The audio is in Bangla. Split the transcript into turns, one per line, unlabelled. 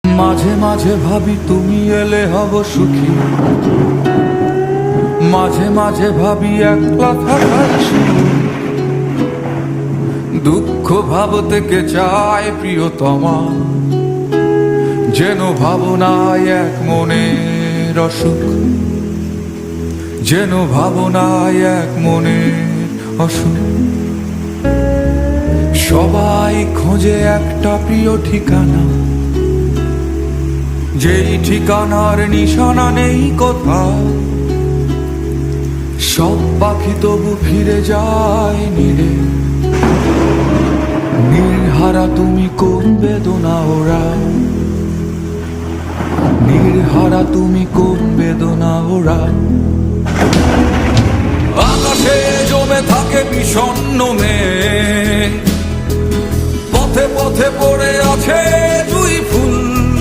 মাঝে মাঝে ভাবি তুমি এলে হব সুখী, মাঝে মাঝে ভাবি একলা থাকার সুখ। দুঃখ ভাব থেকে চায় প্রিয়তমা, যেন ভাবনায় এক মনের অসুখ, যেন ভাবনায় এক মনের অসুখ। সবাই খোঁজে একটা প্রিয় ঠিকানা, যেই ঠিকানার নিশানা নেই কোথাও। সব পাখি তবু ফিরে যায় নীড়ে, নির্হারা তুমি কোন বেদনা ওরা, নির্হারা তুমি কোন বেদনা ওরা। আকাশে জমে থাকে বিষণ্ণ মেঘ, পথে পথে পড়ে আছে